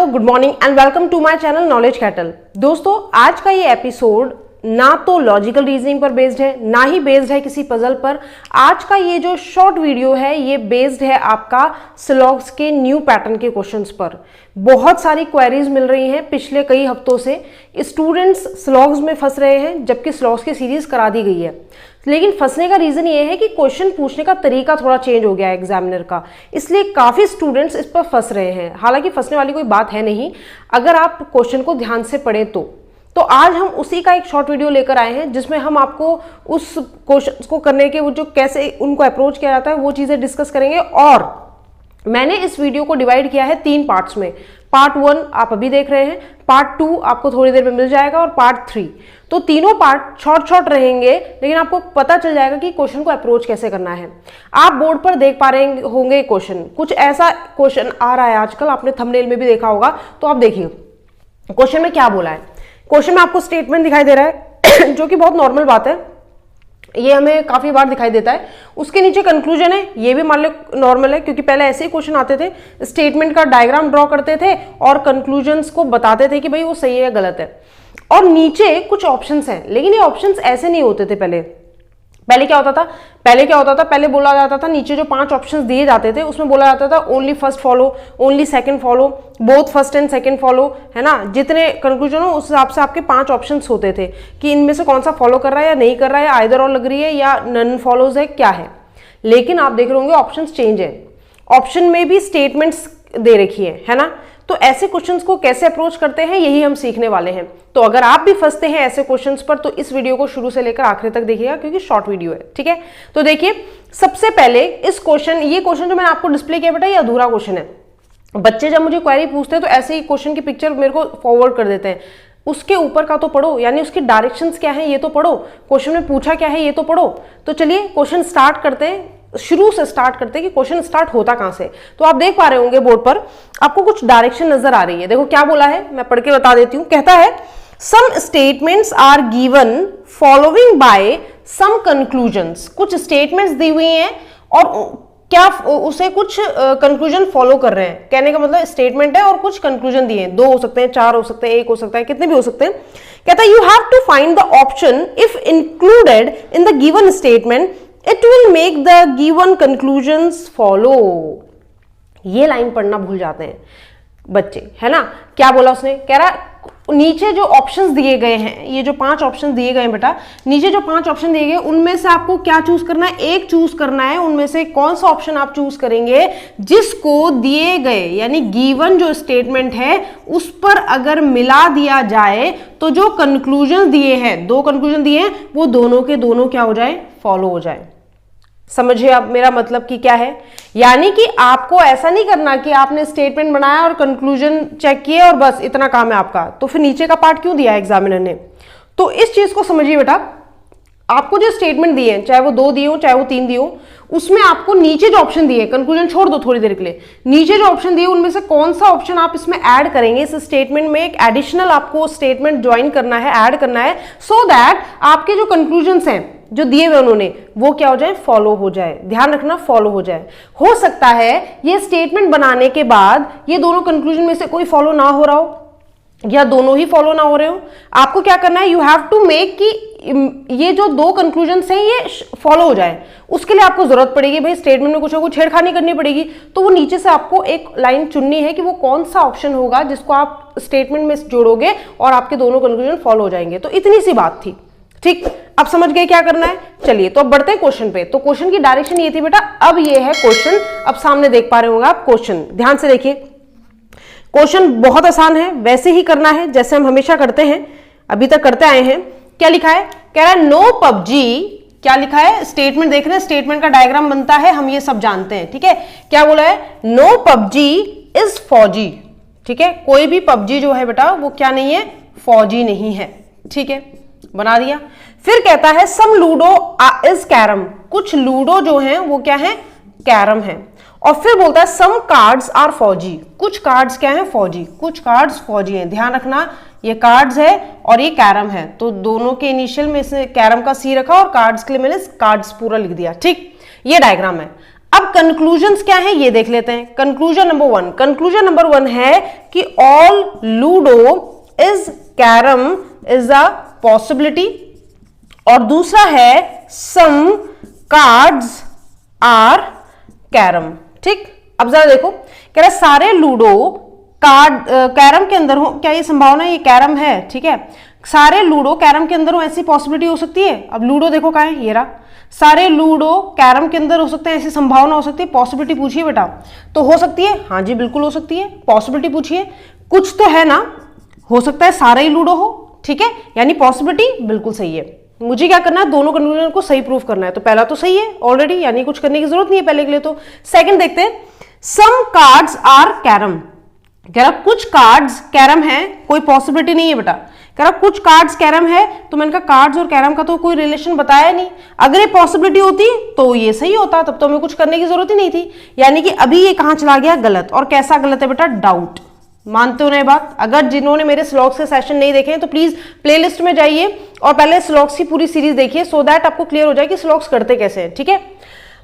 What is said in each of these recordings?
Good morning and welcome to my channel knowledge cattle. दोस्तों, आज का ये एपिसोड ना तो लॉजिकल रीजनिंग पर बेस्ड है, ना ही बेस्ड है किसी पजल पर। आज का ये जो शॉर्ट वीडियो है ये बेस्ड है आपका स्लॉग्स के न्यू पैटर्न के क्वेश्चंस पर। बहुत सारी क्वेरीज मिल रही हैं पिछले कई हफ्तों से। स्टूडेंट्स स्लॉग्स में फंस रहे हैं जबकि स्लॉग्स की सीरीज करा दी गई है, लेकिन फंसने का रीजन ये है कि क्वेश्चन पूछने का तरीका थोड़ा चेंज हो गया है एग्जामिनर का, इसलिए काफी स्टूडेंट्स इस पर फंस रहे हैं। हालांकि फंसने वाली कोई बात है नहीं अगर आप क्वेश्चन को ध्यान से पढ़ें तो आज हम उसी का एक शॉर्ट वीडियो लेकर आए हैं जिसमें हम आपको उस क्वेश्चन को करने के वो जो कैसे उनको अप्रोच किया जाता है वो चीजें डिस्कस करेंगे। और मैंने इस वीडियो को डिवाइड किया है 3 पार्ट्स में। पार्ट 1 आप अभी देख रहे हैं, पार्ट 2 आपको थोड़ी देर में मिल जाएगा और पार्ट 3। तो तीनों पार्ट शॉर्ट रहेंगे, लेकिन आपको पता चल जाएगा कि क्वेश्चन को अप्रोच कैसे करना है। आप बोर्ड पर देख पा रहे होंगे क्वेश्चन, कुछ ऐसा क्वेश्चन आ रहा है आजकल, आपने थंबनेल में भी देखा होगा। तो आप देखिए क्वेश्चन में क्या बोला है। क्वेश्चन में आपको स्टेटमेंट दिखाई दे रहा है जो कि बहुत नॉर्मल बात है, ये हमें काफी बार दिखाई देता है। उसके नीचे कंक्लूजन है, ये भी मान लो नॉर्मल है क्योंकि पहले ऐसे ही क्वेश्चन आते थे, स्टेटमेंट का डायग्राम ड्रॉ करते थे और कंक्लूजन्स को बताते थे कि भाई वो सही है या गलत है। और नीचे कुछ ऑप्शंस हैं, लेकिन ये ऑप्शंस ऐसे नहीं होते थे पहले क्या होता था, पहले बोला जाता था नीचे जो 5 ऑप्शंस दिए जाते थे उसमें बोला जाता था only first follow, only second follow, both first and second follow, है ना। जितने कंक्लूजन हो उस हिसाब से आपके 5 ऑप्शंस होते थे कि इनमें से कौन सा फॉलो कर रहा है या नहीं कर रहा है, आइदर और लग रही है या नन फॉलोज है, क्या है। लेकिन आप देख रहे होंगे ऑप्शंस चेंज है, ऑप्शन में भी स्टेटमेंट्स दे रखी है ना। तो ऐसे क्वेश्चंस को कैसे अप्रोच करते हैं यही हम सीखने वाले हैं। तो अगर आप भी फंसते हैं ऐसे क्वेश्चंस पर तो इस वीडियो को शुरू से लेकर आखिर तक देखिएगा क्योंकि शॉर्ट वीडियो है, ठीक है। तो देखिए सबसे पहले ये क्वेश्चन जो मैंने आपको डिस्प्ले किया बेटा, ये अधूरा क्वेश्चन है। बच्चे जब मुझे क्वेरी पूछते हैं तो ऐसे ही क्वेश्चन की पिक्चर मेरे को फॉरवर्ड कर देते हैं। उसके ऊपर का तो पढ़ो, यानी उसकी डायरेक्शंस क्या है ये तो पढ़ो, क्वेश्चन में पूछा क्या है ये तो पढ़ो। तो चलिए क्वेश्चन स्टार्ट करते हैं, शुरू से स्टार्ट करते हैं कि क्वेश्चन स्टार्ट होता कहां से। तो आप देख पा रहे होंगे बोर्ड पर आपको कुछ डायरेक्शन नजर आ रही है। देखो क्या बोला है, मैं पढ़ के बता देती हूं। कहता है some statements are given following by some conclusions. कुछ स्टेटमेंट्स दी हुई हैं और क्या उसे कुछ कंक्लूजन फॉलो कर रहे हैं। कहने का मतलब स्टेटमेंट है और कुछ कंक्लूजन दिए हैं, 2 हो सकते हैं, 4 हो सकते हैं, 1 हो सकता है, कितने भी हो सकते हैं। कहता है you have to find the option if included in the given statement it will make the given conclusions follow. ये लाइन पढ़ना भूल जाते हैं बच्चे, है ना। क्या बोला उसने, कह रहा नीचे जो ऑप्शंस दिए गए हैं, ये जो 5 ऑप्शन दिए गए हैं बेटा, नीचे जो 5 ऑप्शन दिए गए उनमें से आपको क्या चूज करना है, एक चूज करना है। उनमें से कौन सा ऑप्शन आप चूज करेंगे जिसको दिए गए यानी गिवन जो स्टेटमेंट है उस पर अगर मिला दिया जाए तो जो कंक्लूजन दिए हैं, 2 कंक्लूजन दिए हैं, वो दोनों के दोनों क्या हो जाए, फॉलो हो जाए। समझिए अब मेरा मतलब कि क्या है, यानी कि आपको ऐसा नहीं करना कि आपने स्टेटमेंट बनाया और कंक्लूजन चेक किए और बस इतना काम है आपका। तो फिर नीचे का पार्ट क्यों दिया एग्जामिनर ने। तो इस चीज को समझिए बेटा, आपको जो स्टेटमेंट दिए हैं, चाहे वो 2 दिए हो चाहे वो 3 दिए हो, उसमें आपको नीचे जो ऑप्शन दिए, कंक्लूजन छोड़ दो थोड़ी देर के लिए, नीचे जो ऑप्शन दिए उनमें से कौन सा ऑप्शन आप इसमें ऐड करेंगे, इस स्टेटमेंट में एक एडिशनल आपको स्टेटमेंट ज्वाइन करना है, ऐड करना है, सो दैट आपके जो कंक्लूजन्स हैं जो दिए हुए उन्होंने वो क्या हो जाए, फॉलो हो जाए। ध्यान रखना, फॉलो हो जाए। हो सकता है ये स्टेटमेंट बनाने के बाद ये दोनों कंक्लूजन में से कोई फॉलो ना हो रहा हो या दोनों ही फॉलो ना हो रहे हो। आपको क्या करना है, यू हैव टू मेक कि ये जो 2 कंक्लूजन हैं ये फॉलो हो जाए। उसके लिए आपको जरूरत पड़ेगी भाई स्टेटमेंट में कुछ ना कुछ छेड़खानी करनी पड़ेगी। तो वो नीचे से आपको एक लाइन चुननी है कि वो कौन सा ऑप्शन होगा जिसको आप स्टेटमेंट में जोड़ोगे और आपके दोनों कंक्लूजन फॉलो हो जाएंगे। तो इतनी सी बात थी, ठीक। अब समझ गए क्या करना है। चलिए तो अब बढ़ते हैं क्वेश्चन पे। तो क्वेश्चन की डायरेक्शन ये थी बेटा, अब ये है क्वेश्चन। अब सामने देख पा रहे होंगे आप क्वेश्चन, ध्यान से देखिए। क्वेश्चन बहुत आसान है, वैसे ही करना है जैसे हम हमेशा करते हैं, अभी तक करते आए हैं। क्या लिखा है, कह रहा है नो पबजी। क्या लिखा है, स्टेटमेंट देख रहे हैं, स्टेटमेंट का डायग्राम बनता है, हम ये सब जानते हैं, ठीक है। क्या बोला है, नो पबजी इज फौजी, ठीक है। कोई भी पबजी जो है बेटा वो क्या नहीं है, फौजी नहीं है, ठीक है, बना दिया। फिर कहता है सम लूडो इज कैरम। कुछ लूडो जो है वो क्या है, कैरम है। और फिर बोलता है सम कार्ड्स आर फौजी। कुछ कार्ड्स क्या है, फौजी, कुछ कार्ड्स फौजी हैं। ध्यान रखना ये कार्ड्स है और ये कैरम है, तो दोनों के इनिशियल में से कैरम का सी रखा और कार्ड्स के लिए मैंने कार्ड्स पूरा लिख दिया, ठीक। ये डायग्राम है। अब कंक्लूजन्स क्या है ये देख लेते हैं। कंक्लूजन नंबर वन है कि all ludo is carrom is a possibility, और दूसरा है सम कार्ड्स आर कैरम। ठीक, अब जरा देखो, कह रहा सारे लूडो कार्ड कैरम के अंदर हो, क्या ये संभावना ये कैरम है, ठीक है, सारे लूडो कैरम के अंदर हो ऐसी पॉसिबिलिटी हो सकती है। अब लूडो देखो कहाँ है, ये रहा, सारे लूडो कैरम के अंदर हो सकते हैं, ऐसी संभावना हो सकती है। पॉसिबिलिटी पूछिए बेटा, तो हो सकती है, हाँ जी बिल्कुल हो सकती है। पॉसिबिलिटी पूछिए, कुछ तो है ना, हो सकता है सारे ही लूडो हो, ठीक है, यानी पॉसिबिलिटी बिल्कुल सही है। मुझे क्या करना है, दोनों कंक्लूजन को सही प्रूफ करना है। तो पहला तो सही है ऑलरेडी, यानी कुछ करने की जरूरत नहीं है पहले के लिए। तो सेकंड देखते हैं, सम कार्ड्स आर कैरम, कह रहा कुछ कार्ड्स कैरम है, कोई पॉसिबिलिटी नहीं है बेटा। कह रहा कुछ कार्ड्स कैरम है, तो मैंने कहा कार्ड्स और कैरम का तो कोई रिलेशन बताया नहीं। अगर ये पॉसिबिलिटी होती तो ये सही होता, तब तो हमें कुछ करने की जरूरत ही नहीं थी। यानी कि अभी ये कहां चला गया, गलत। और कैसा गलत है बेटा, डाउट। मानते हो ना ये बात? अगर जिन्होंने मेरे स्लॉग्स के सेशन नहीं देखे हैं तो प्लीज प्लेलिस्ट में जाइए और पहले स्लॉग्स की पूरी सीरीज देखिए, सो दैट आपको क्लियर हो जाए कि स्लॉग्स करते कैसे हैं, ठीक है।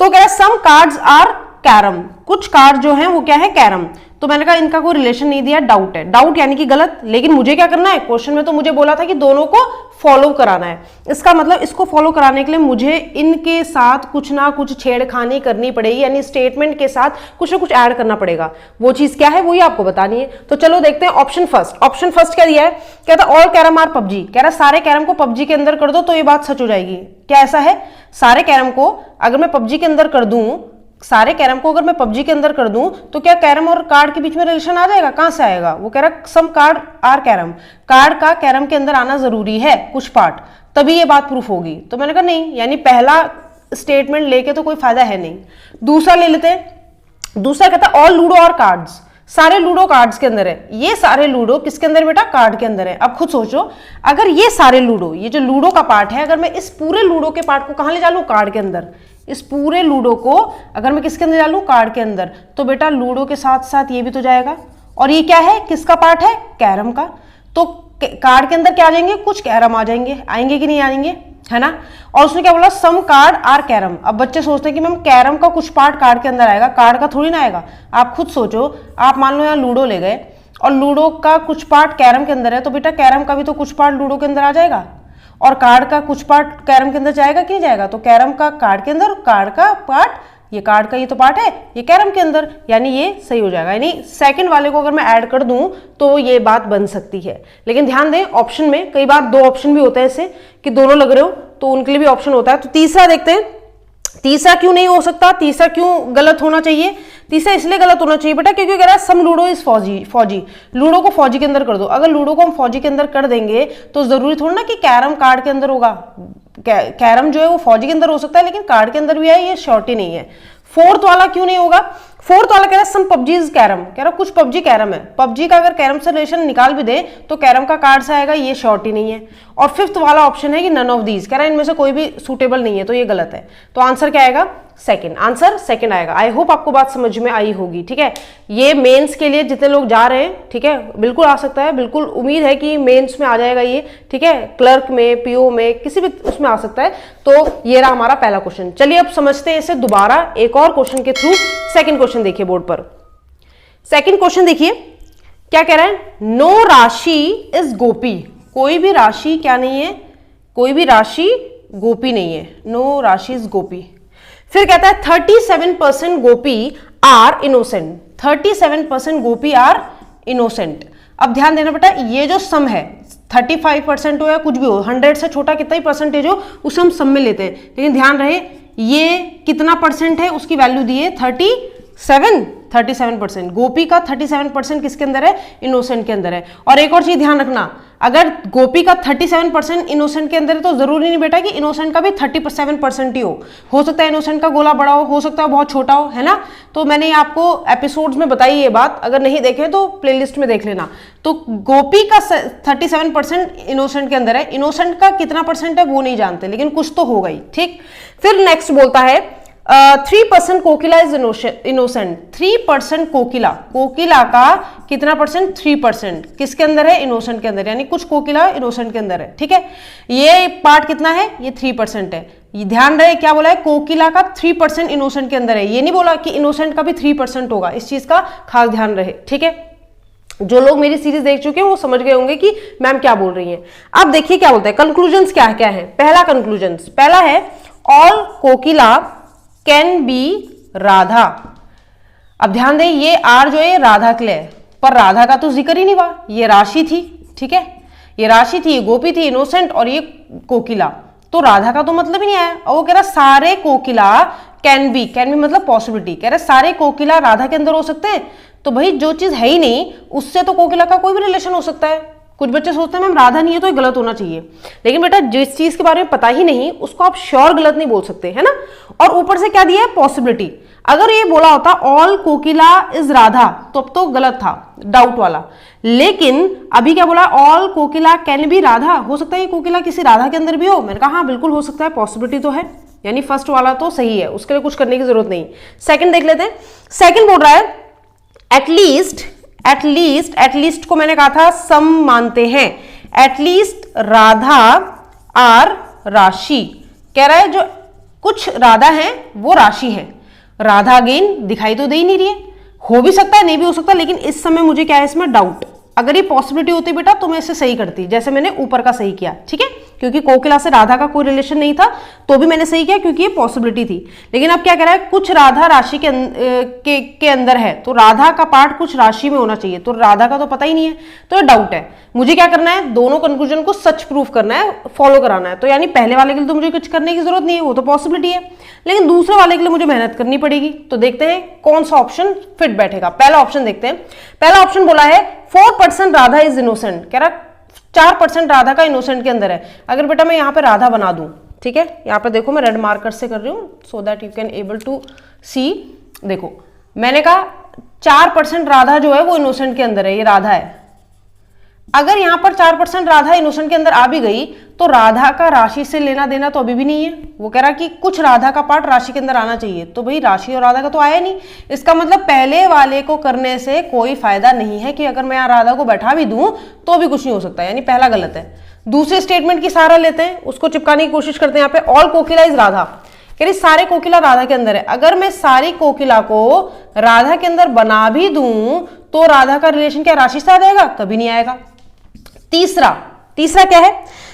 तो कह रहा सम कार्ड्स आर कैरम, कुछ कार्ड जो हैं वो क्या है, कैरम। तो मैंने कहा इनका कोई रिलेशन नहीं दिया, डाउट है। डाउट यानी कि गलत, लेकिन मुझे क्या करना है, क्वेश्चन में तो मुझे बोला था कि दोनों को फॉलो कराना है। इसका मतलब इसको फॉलो कराने के लिए मुझे इनके साथ कुछ ना कुछ छेड़खानी करनी पड़ेगी, यानी स्टेटमेंट के साथ कुछ ना कुछ ऐड करना पड़ेगा। वो चीज क्या है वही आपको बतानी है। तो चलो देखते हैं ऑप्शन फर्स्ट। ऑप्शन फर्स्ट क्या दिया है, कहता ऑल कैरम आर पबजी, कह रहा सारे कैरम को पबजी के अंदर कर दो तो ये बात सच हो जाएगी। क्या ऐसा है, सारे कैरम को अगर मैं पबजी के अंदर कर दूं, सारे कैरम को अगर मैं पबजी के अंदर कर दूं तो क्या कैरम और कार्ड के बीच में रिलेशन आ जाएगा? कहां से आएगा? वो कह रहा सम कार्ड आर कैरम, कार्ड का कैरम के अंदर आना जरूरी है कुछ पार्ट, तभी ये बात प्रूफ होगी। तो मैंने कहा नहीं, यानी पहला स्टेटमेंट लेके तो कोई फायदा है नहीं। दूसरा ले लेते हैं। दूसरा कहता ऑल लूडो और कार्ड्स, सारे लूडो कार्ड्स के अंदर है। ये सारे लूडो किसके अंदर बेटा, कार्ड के अंदर है। अब खुद सोचो, अगर ये सारे लूडो, ये जो लूडो का पार्ट है, अगर मैं इस पूरे लूडो के पार्ट को कहां ले जा लूं, कार्ड के अंदर, इस पूरे लूडो को अगर मैं किसके अंदर डालूं, कार्ड के अंदर, तो बेटा लूडो के साथ साथ ये भी तो जाएगा। और ये क्या है, किसका पार्ट है, कैरम का। तो कार्ड के अंदर क्या आ जाएंगे, कुछ कैरम आ जाएंगे, आएंगे कि नहीं आएंगे, है ना। और उसने क्या बोला, सम कार्ड आर कैरम। अब बच्चे सोचते हैं कि मैम कैरम का कुछ पार्ट कार्ड के अंदर आएगा, कार्ड का थोड़ी ना आएगा। आप खुद सोचो, आप मान लो यहाँ लूडो ले गए और लूडो का कुछ पार्ट कैरम के अंदर है, तो बेटा कैरम का भी तो कुछ पार्ट लूडो के अंदर आ जाएगा, और कार्ड का कुछ पार्ट कैरम के अंदर जाएगा कि नहीं जाएगा। तो कैरम का कार्ड के अंदर, कार्ड का पार्ट, ये कार्ड का ये तो पार्ट है, ये कैरम के अंदर, यानी ये सही हो जाएगा। यानी सेकंड वाले को अगर मैं ऐड कर दूं तो ये बात बन सकती है। लेकिन ध्यान दें, ऑप्शन में कई बार दो ऑप्शन भी होते हैं ऐसे कि दोनों लग रहे हो, तो उनके लिए भी ऑप्शन होता है। तो तीसरा देखते हैं, तीसरा क्यों नहीं हो सकता, तीसरा क्यों गलत होना चाहिए। तीसरा इसलिए गलत होना चाहिए बेटा क्योंकि कह रहा है सम लूडो इज फौजी, लूडो को फौजी के अंदर कर दो। अगर लूडो को हम फौजी के अंदर कर देंगे तो जरूरी थोड़ा ना कि कैरम कार्ड के अंदर होगा। कैरम जो है वो फौजी के अंदर हो सकता है, लेकिन कार्ड के अंदर भी है, ये श्योरिटी नहीं है। फोर्थ वाला क्यों नहीं होगा, फोर्थ वाला कह रहा है सम पबजी इज कैरम, कह रहा कुछ पबजी कैरम है। पबजी का अगर कैरम से रिलेशन निकाल भी दे तो कैरम का कार्ड से आएगा, ये श्योरिटी नहीं है। और फिफ्थ वाला ऑप्शन है कि नन ऑफ दीज, कह रहा है इनमें से कोई भी सूटेबल नहीं है, तो ये गलत है। तो आंसर क्या आएगा, सेकंड, आंसर सेकंड आएगा। आई होप आपको बात समझ में आई होगी, ठीक है। ये मेंस के लिए जितने लोग जा रहे हैं, ठीक है, बिल्कुल आ सकता है, बिल्कुल उम्मीद है कि मेंस में आ जाएगा ये, ठीक है, क्लर्क में, पीओ में, किसी भी उसमें आ सकता है। तो ये रहा हमारा पहला क्वेश्चन। चलिए अब समझते हैं इसे दोबारा एक और क्वेश्चन के थ्रू। सेकंड क्वेश्चन देखिए बोर्ड पर। सेकंड क्वेश्चन देखिए क्या कह रहा है, नो राशि इज गोपी, कोई भी राशि क्या नहीं है, कोई भी राशि गोपी नहीं है, नो राशि इज गोपी। फिर कहता है 37% गोपी आर इनोसेंट, 37% गोपी आर इनोसेंट। अब ध्यान देना बेटा, ये जो सम है 35% हो या कुछ भी हो, 100 से छोटा कितना ही परसेंटेज हो उसे हम सम में लेते हैं, लेकिन ध्यान रहे ये कितना परसेंट है उसकी वैल्यू दी है 37%। गोपी का 37% किसके अंदर है, इनोसेंट के अंदर है। और एक और चीज ध्यान रखना, अगर गोपी का 37% इनोसेंट के अंदर है तो जरूरी नहीं बेटा कि इनोसेंट का भी 37% ही हो सकता है इनोसेंट का गोला बड़ा हो सकता है बहुत छोटा हो, है ना। तो मैंने आपको एपिसोड्स में बताई ये बात, अगर नहीं देखे तो प्लेलिस्ट में देख लेना। तो गोपी का 37% इनोसेंट के अंदर है, इनोसेंट का कितना परसेंट है वो नहीं जानते, लेकिन कुछ तो होगा ही, ठीक। फिर नेक्स्ट बोलता है 3% कोकिला इज इनोसेंट, 3% कोकिला, कोकिला का कितना परसेंट, 3% किसके अंदर है, इनोसेंट के अंदर, यानी कुछ कोकिला इनोसेंट के अंदर है, ठीक है। ये पार्ट कितना है, ये 3% है, ध्यान रहे क्या बोला है, कोकिला का 3% इनोसेंट के अंदर है, ये नहीं बोला कि इनोसेंट का भी 3% होगा, इस चीज का खास ध्यान रहे, ठीक है। जो लोग मेरी सीरीज देख चुके हैं वो समझ गए होंगे कि मैम क्या बोल रही हैं। अब देखिए क्या बोलते हैं, कंक्लूजन्स क्या क्या है। पहला कंक्लूजन्स, पहला है all Kokila can be Radha. अब ध्यान दें ये आर जो है राधा के लिए है, पर राधा का तो जिक्र ही नहीं हुआ, ये राशि थी, ठीक है, ये राशि थी, ये गोपी थी इनोसेंट, और ये कोकिला, तो राधा का तो मतलब ही नहीं आया। और वो कह रहा सारे कोकिला कैन बी मतलब पॉसिबिलिटी, कह रहे सारे कोकिला राधा के अंदर हो सकते हैं। तो भाई जो चीज है ही नहीं उससे तो कोकिला का कोई भी रिलेशन हो सकता है। कुछ बच्चे सोचते हैं मैम राधा नहीं है तो ये गलत होना चाहिए, लेकिन बेटा जिस चीज के बारे में पता ही नहीं उसको आप श्योर गलत नहीं बोल सकते, है ना। और ऊपर से क्या दिया है, पॉसिबिलिटी। अगर ये बोला होता ऑल कोकिला इज राधा तो अब तो गलत था, डाउट वाला। लेकिन अभी क्या बोला, all Kokila can be Radha, हो सकता है ये कोकिला किसी राधा के अंदर भी हो। मैंने कहा हाँ बिल्कुल हो सकता है, पॉसिबिलिटी तो है, यानी फर्स्ट वाला तो सही है, उसके लिए कुछ करने की जरूरत नहीं। सेकंड देख लेते हैं, सेकंड बोल रहा है एटलीस्ट को मैंने कहा था सम मानते हैं, एटलीस्ट राधा आर राशि, कह रहा है जो कुछ राधा है वो राशि है। राधा अगेन दिखाई तो दे ही नहीं रही है, हो भी सकता है नहीं भी हो सकता, लेकिन इस समय मुझे क्या है इसमें डाउट। अगर ये पॉसिबिलिटी होती बेटा तो मैं इसे सही करती, जैसे मैंने ऊपर का सही किया, ठीक है, क्योंकि कोकिला से राधा का कोई रिलेशन नहीं था तो भी मैंने सही किया क्योंकि ये पॉसिबिलिटी थी। लेकिन अब क्या कह रहा है, कुछ राधा राशि के अंदर है, तो राधा का पार्ट कुछ राशि में होना चाहिए, तो राधा का तो पता ही नहीं है, तो ये डाउट है। मुझे क्या करना है, दोनों कंक्लूजन को सच प्रूफ करना है, फॉलो कराना है। तो यानी पहले वाले के लिए तो मुझे कुछ करने की जरूरत नहीं है, वो तो पॉसिबिलिटी है, लेकिन दूसरे वाले के लिए मुझे मेहनत करनी पड़ेगी। तो देखते हैं कौन सा ऑप्शन फिट बैठेगा। पहला ऑप्शन देखते हैं, पहला ऑप्शन बोला है 4% राधा इज इनोसेंट, कह रहा 4% राधा का इनोसेंट के अंदर है। अगर बेटा मैं यहाँ पे राधा बना दूं, ठीक है, यहाँ पे देखो मैं रेड मार्कर से कर रही हूँ so that you can able to see. देखो मैंने कहा 4% राधा जो है वो इनोसेंट के अंदर है, ये राधा है। अगर यहाँ पर 4% राधा इनोसेंट के अंदर आ भी गई तो राधा का राशि से लेना देना तो अभी भी नहीं है। वो कह रहा कि कुछ राधा का पार्ट राशि के अंदर आना चाहिए, तो भाई राशि और राधा का तो आया नहीं। इसका मतलब पहले वाले को करने से कोई फायदा नहीं है कि अगर मैं यहाँ राधा को बैठा भी दूं तो भी कुछ नहीं हो सकता, यानी पहला गलत है। दूसरे स्टेटमेंट की सहारा लेते हैं, उसको चिपकाने की कोशिश करते हैं। यहाँ पे ऑल कोकिला इज राधा, कह रही सारे कोकिला राधा के अंदर है। अगर मैं सारी कोकिला को राधा के अंदर बना भी दूं तो राधा का रिलेशन क्या राशि से आ जाएगा, कभी नहीं आएगा। तीसरा क्या है,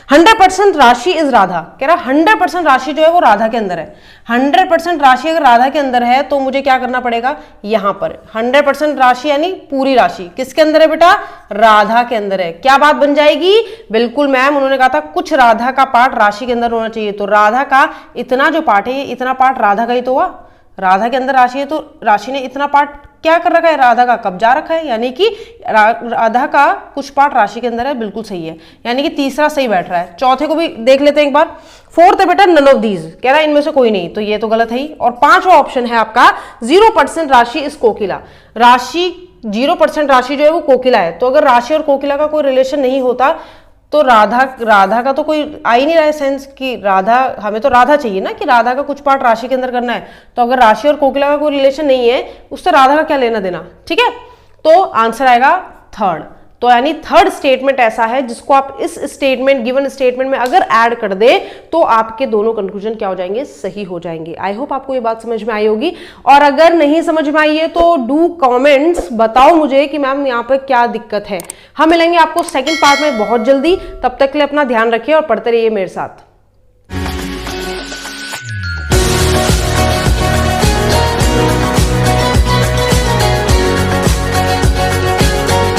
100% राशि इज राधा, कह रहा 100% राशि जो है वो राधा के अंदर है। 100% राशि अगर राधा के अंदर है तो मुझे क्या करना पड़ेगा, यहां पर 100% राशि यानी पूरी राशि किसके अंदर है बेटा, राधा के अंदर है। क्या बात बन जाएगी, बिल्कुल मैम उन्होंने कहा था कुछ राधा का पार्ट राशि के अंदर होना चाहिए, तो राधा का इतना जो पार्ट है इतना पार्ट राधा का ही तो हुआ। राधा के अंदर राशि है तो राशि ने इतना पार्ट क्या कर रखा है, राधा का कब्जा रखा है, यानी कि राधा का कुछ पार्ट राशि के अंदर है, बिल्कुल सही है, यानी कि तीसरा सही बैठ रहा है। चौथे को भी देख लेते हैं एक बार। फोर्थ है बेटा नन ऑफ दीज, कह रहा है इनमें से कोई नहीं, तो ये तो गलत है ही। और पांचवा ऑप्शन है आपका 0% राशि इस कोकिला, राशि 0% राशि जो है वो कोकिला है। तो अगर राशि और कोकिला का कोई रिलेशन नहीं होता तो राधा का तो कोई आ ही नहीं रहा है सेंस कि राधा, हमें तो राधा चाहिए ना कि राधा का कुछ पार्ट राशि के अंदर करना है। तो अगर राशि और कोकिला का कोई रिलेशन नहीं है उससे राधा का क्या लेना देना, ठीक है। तो आंसर आएगा थर्ड। तो यानी थर्ड स्टेटमेंट ऐसा है जिसको आप इस स्टेटमेंट गिवन स्टेटमेंट में अगर ऐड कर दे तो आपके दोनों कंक्लूजन क्या हो जाएंगे, सही हो जाएंगे। आई होप आपको ये बात समझ में आई होगी, और अगर नहीं समझ में आई है तो डू कमेंट्स, बताओ मुझे कि मैम यहाँ पर क्या दिक्कत है। हम मिलेंगे आपको सेकंड पार्ट में बहुत जल्दी, तब तक के लिए अपना ध्यान रखिए और पढ़ते रहिए मेरे साथ।